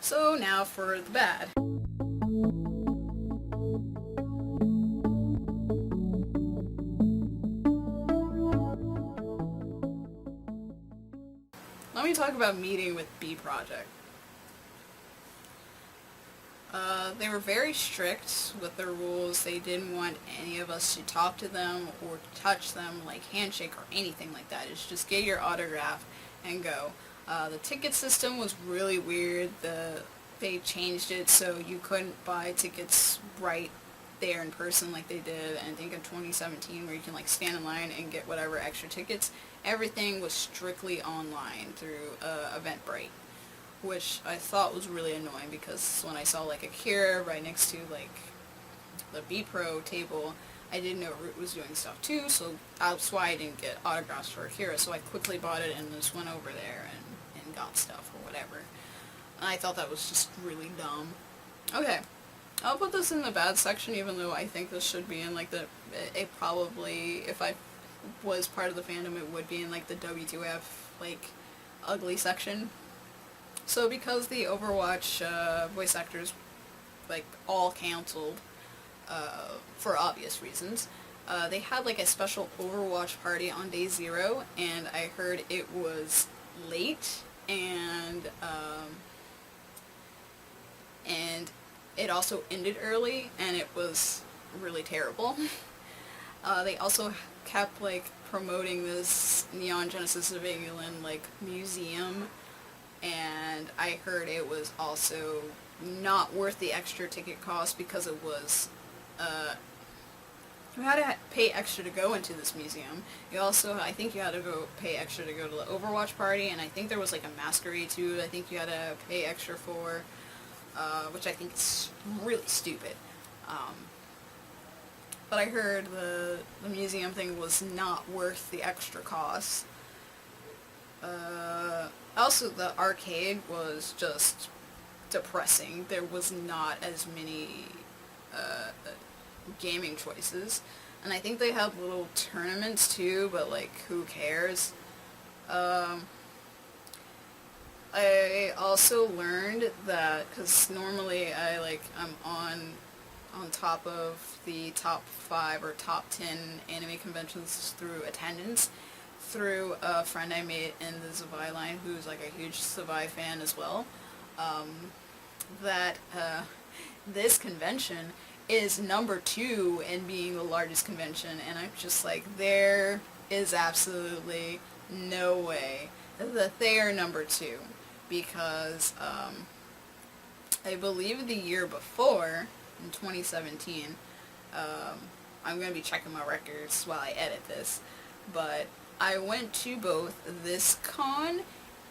So now for the bad. Let me talk about meeting with B Project. They were very strict with their rules. They didn't want any of us to talk to them or touch them, like handshake or anything like that. It's just get your autograph and go. The ticket system was really weird. They changed it so you couldn't buy tickets right there in person like they did, and I think in 2017, where you can like stand in line and get whatever extra tickets. Everything was strictly online through Eventbrite, which I thought was really annoying, because when I saw like Akira right next to like the B Pro table, I didn't know Root was doing stuff too, so that's why I didn't get autographs for Akira, so I quickly bought it and just went over there and got stuff or whatever. And I thought that was just really dumb. Okay, I'll put this in the bad section, even though I think this should be in like it probably, if I was part of the fandom, it would be in like the W2F like ugly section. So because the Overwatch voice actors like all canceled for obvious reasons, they had like a special Overwatch party on day 0, and I heard it was late, and it also ended early, and it was really terrible. They also kept like promoting this Neon Genesis Evangelion like museum, and I heard it was also not worth the extra ticket cost, because it was, you had to pay extra to go into this museum. You also, I think you had to go pay extra to go to the Overwatch party, and I think there was like a masquerade too, I think you had to pay extra for, which I think is really stupid. But I heard the museum thing was not worth the extra cost. Also, the arcade was just depressing. There was not as many gaming choices. And I think they had little tournaments too, but like, who cares? I also learned that, because normally I'm on top of the top 5 or top 10 anime conventions through attendance, through a friend I made in the Zwei line, who's like a huge Zwei fan as well, that this convention is number 2 in being the largest convention, and I'm just like, there is absolutely no way that they are number 2, because I believe the year before, in 2017, I'm going to be checking my records while I edit this, but I went to both this con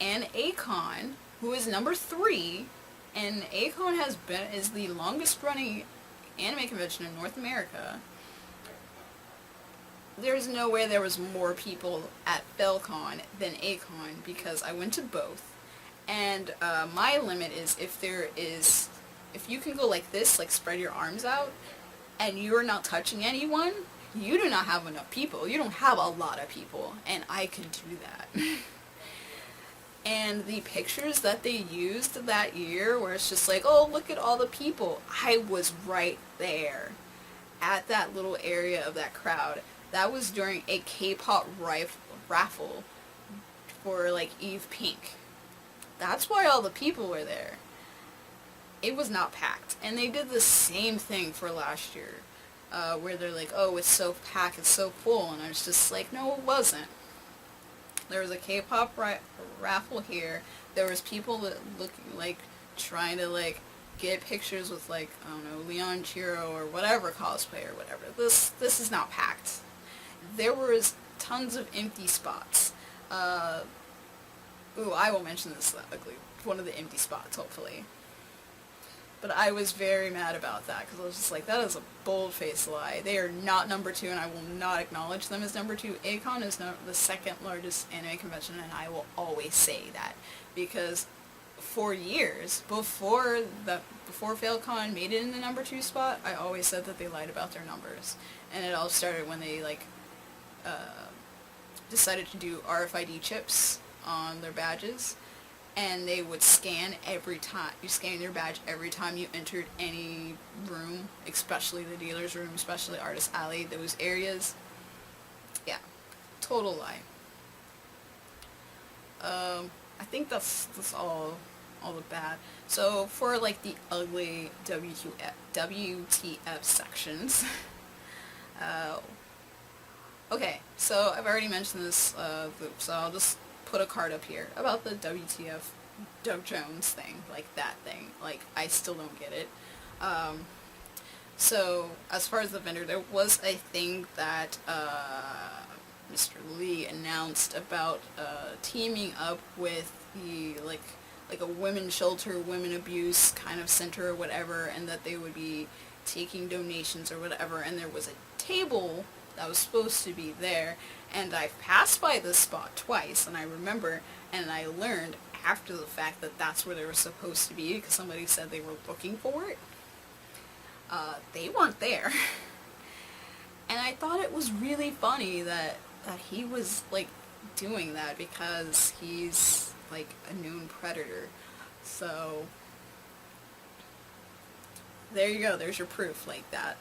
and A-Con, who is number 3, and A-Con is the longest running anime convention in North America. There's no way there was more people at FelCon than A-Con, because I went to both, and my limit is if you can go like this, like spread your arms out, and you're not touching anyone, you do not have enough people. You don't have a lot of people, and I can do that. And the pictures that they used that year, where it's just like, oh, look at all the people, I was right there at that little area of that crowd. That was during a K-pop raffle for like Eve Pink. That's why all the people were there. It was not packed. And they did the same thing for last year, where they're like, oh, it's so packed, it's so full, and I was just like, no, it wasn't. There was a K-pop raffle here. There was people that looking like trying to like get pictures with like, I don't know, Leon Chiro or whatever cosplay or whatever. This is not packed. There was tons of empty spots. Ooh, I will mention this ugly, one of the empty spots, hopefully. But I was very mad about that, because I was just like, that is a bold-faced lie. They are not number 2, and I will not acknowledge them as number 2. A-Con is the second largest anime convention, and I will always say that. Because for years, before FailCon made it in the number 2 spot, I always said that they lied about their numbers. And it all started when they, like, decided to do RFID chips on their badges. and they would scan every time. You scan your badge every time you entered any room, especially the dealer's room, especially Artist Alley, those areas. Yeah, total lie. I think that's all the bad. So for like the ugly WTF sections, okay, so I've already mentioned this, so I'll just put a card up here about the WTF Doug Jones thing, like that thing. Like, I still don't get it. So as far as the vendor, there was a thing that Mr. Lee announced about teaming up with the like a women's shelter, women abuse kind of center or whatever, and that they would be taking donations or whatever, and there was a table that was supposed to be there, and I passed by this spot twice, and I remember, and I learned after the fact that that's where they were supposed to be, because somebody said they were looking for it. They weren't there. And I thought it was really funny that he was, like, doing that, because he's, like, a known predator. So, there you go, there's your proof, like that.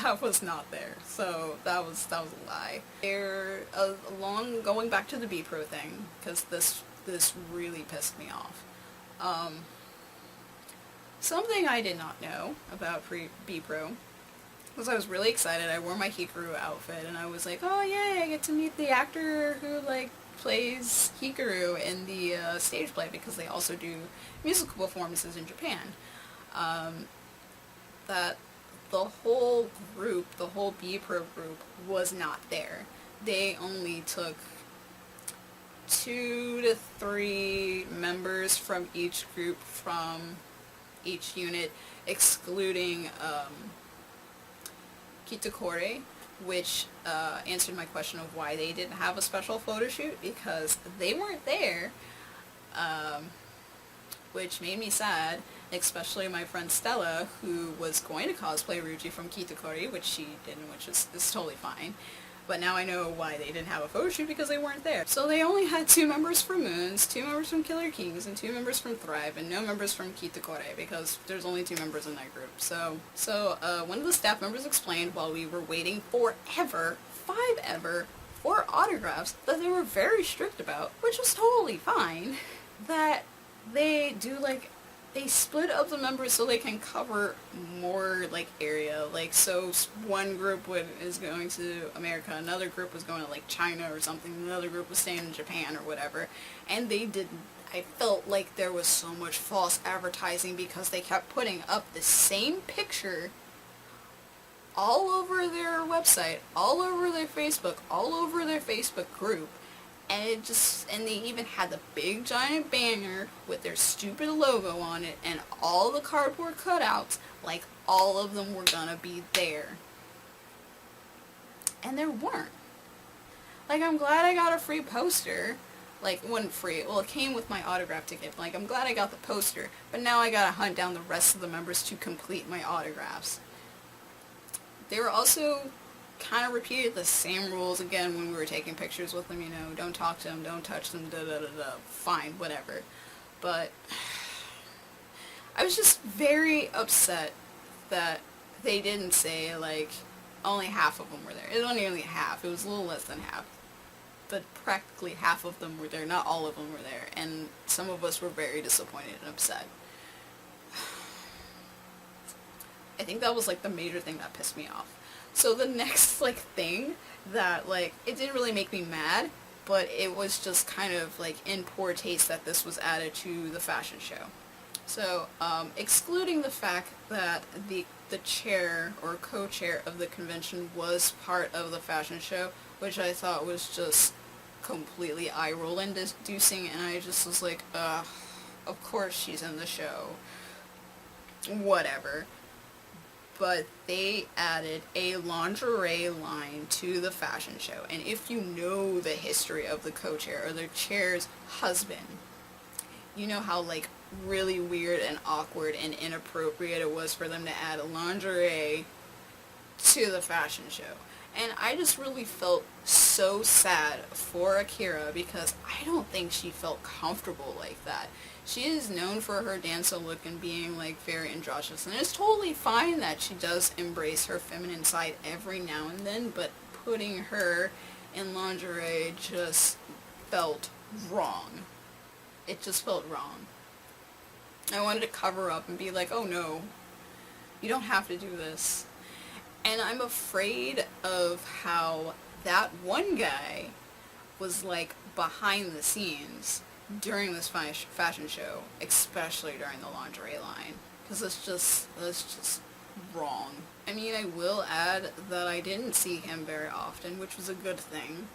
That was not there. So that was a lie. Going back to the B-Pro thing, because this really pissed me off. Something I did not know about B-Pro was I was really excited. I wore my Hikaru outfit, and I was like, oh yay, I get to meet the actor who, like, plays Hikaru in the stage play, because they also do musical performances in Japan. That the whole group, the whole B-Pro group, was not there. They only took 2 to 3 members from each group, from each unit, excluding Kitakore, which answered my question of why they didn't have a special photo shoot, because they weren't there, which made me sad, especially my friend Stella, who was going to cosplay Ruji from Kitakore, which she didn't, which is totally fine. But now I know why they didn't have a photo shoot, because they weren't there. So they only had 2 members from Moons, 2 members from Killer Kings, and 2 members from Thrive, and no members from Kitakore, because there's only 2 members in that group. So one of the staff members explained while we were waiting forever, 5 ever, for autographs, that they were very strict about, which was totally fine, that they do, like, they split up the members so they can cover more, like, area. Like, so one group is going to America, another group was going to, like, China or something, another group was staying in Japan or whatever. And they didn't. I felt like there was so much false advertising, because they kept putting up the same picture all over their website, all over their Facebook, all over their Facebook group. And they even had the big giant banner with their stupid logo on it, and all the cardboard cutouts, like all of them were gonna be there. And there weren't. Like, I'm glad I got a free poster. Like, it wasn't free, well, it came with my autograph ticket. Like, I'm glad I got the poster, but now I gotta hunt down the rest of the members to complete my autographs. They were also kind of repeated the same rules again when we were taking pictures with them, you know, don't talk to them, don't touch them, fine, whatever. But I was just very upset that they didn't say, like, only half of them were there. It was only half, it was a little less than half. But practically half of them were there, not all of them were there, and some of us were very disappointed and upset. I think that was, like, the major thing that pissed me off. So the next, like, thing that, like, it didn't really make me mad, but it was just kind of, like, in poor taste that this was added to the fashion show. So, excluding the fact that the chair or co-chair of the convention was part of the fashion show, which I thought was just completely eye-roll inducing, and I just was like, of course she's in the show. Whatever. But they added a lingerie line to the fashion show. And if you know the history of the co-chair or the chair's husband, you know how, like, really weird and awkward and inappropriate it was for them to add lingerie to the fashion show. And I just really felt so sad for Akira because I don't think she felt comfortable like that. She is known for her dancer look and being like very androgynous, and it's totally fine that she does embrace her feminine side every now and then, but putting her in lingerie just felt wrong. It just felt wrong. I wanted to cover up and be like, oh no, you don't have to do this. And I'm afraid of how that one guy was like behind the scenes during this fashion show, especially during the lingerie line, because that's just wrong. I mean, I will add that I didn't see him very often, which was a good thing.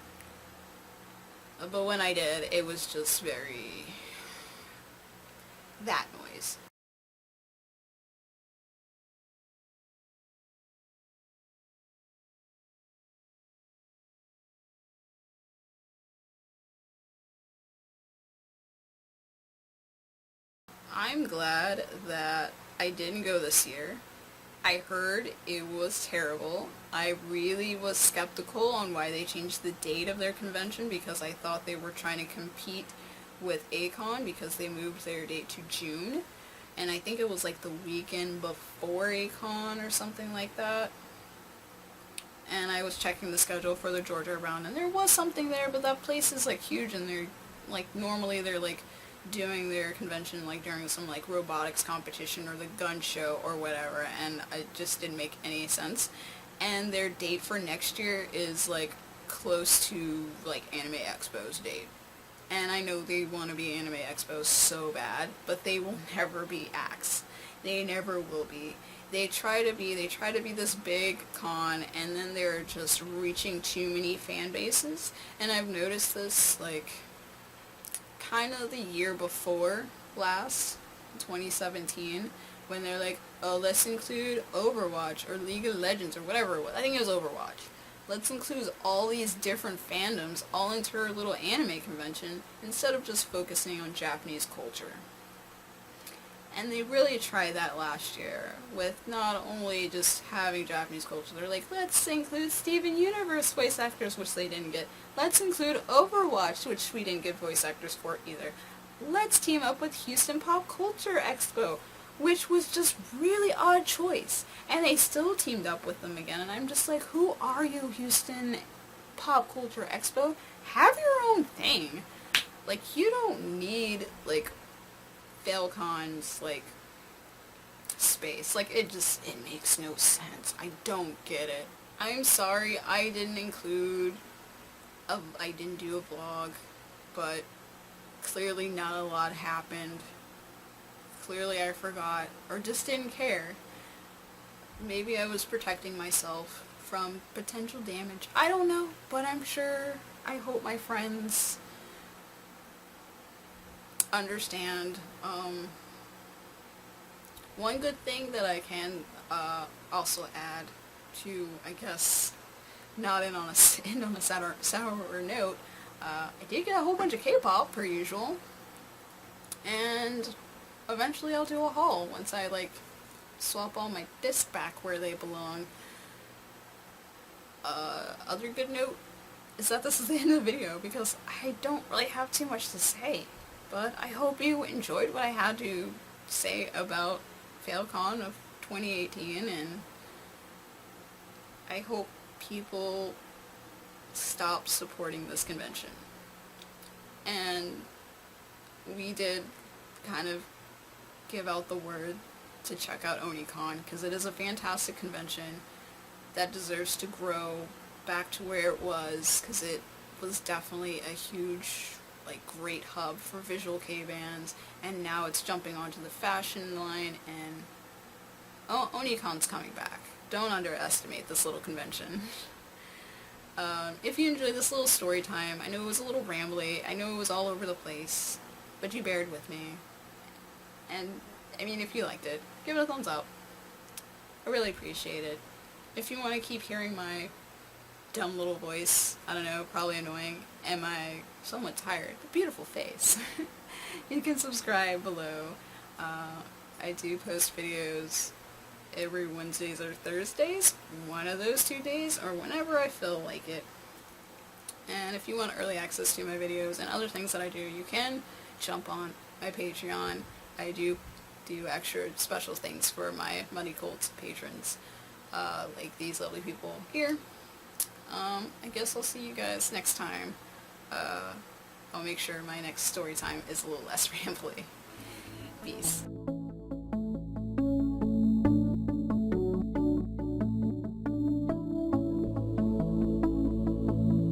But when I did, it was just very... that noise. I'm glad that I didn't go this year. I heard it was terrible. I really was skeptical on why they changed the date of their convention because I thought they were trying to compete with Akon because they moved their date to June. And I think it was like the weekend before Akon or something like that. And I was checking the schedule for the Georgia round and there was something there, but that place is like huge and they're like normally they're like doing their convention like during some like robotics competition or the gun show or whatever, and it just didn't make any sense. And their date for next year is like close to like Anime Expo's date. And I know they want to be Anime Expo so bad, but they will never be Axe. They never will be. They try to be this big con, and then they're just reaching too many fan bases. And I've noticed this like kind of the year before last, 2017, when they're like, oh, let's include Overwatch or League of Legends or whatever it was. I think it was Overwatch. Let's include all these different fandoms all into our little anime convention instead of just focusing on Japanese culture. And they really tried that last year with not only just having Japanese culture, they're like, let's include Steven Universe voice actors, which they didn't get. Let's include Overwatch, which we didn't get voice actors for either. Let's team up with Houston Pop Culture Expo, which was just really odd choice. And they still teamed up with them again, and I'm just like, who are you, Houston Pop Culture Expo? Have your own thing. Like, you don't need, like, Falcon's like space. Like it makes no sense. I don't get it. I'm sorry I didn't do a vlog, but clearly not a lot happened. Clearly I forgot or just didn't care. Maybe I was protecting myself from potential damage. I don't know, but I hope my friends understand. One good thing that I can also add to, I guess, not end on a sour note, I did get a whole bunch of K-pop per usual, and eventually I'll do a haul once I like swap all my discs back where they belong. Other good note is that this is the end of the video because I don't really have too much to say. But I hope you enjoyed what I had to say about FailCon of 2018, and I hope people stop supporting this convention. And we did kind of give out the word to check out OniCon, because it is a fantastic convention that deserves to grow back to where it was, because it was definitely a huge like great hub for visual K-bands, and now it's jumping onto the fashion line, and OniCon's coming back. Don't underestimate this little convention. If you enjoyed this little story time, I know it was a little rambly, I know it was all over the place, but you bared with me. And, I mean, if you liked it, give it a thumbs up. I really appreciate it. If you want to keep hearing my dumb little voice, I don't know, probably annoying, and my somewhat tired but beautiful face, you can subscribe below. I do post videos every Wednesdays or Thursdays, one of those 2 days, or whenever I feel like it. And if you want early access to my videos and other things that I do, you can jump on my Patreon. I do extra special things for my Money Cult patrons, like these lovely people here. I guess I'll see you guys next time. I'll make sure my next story time is a little less rambly. Peace.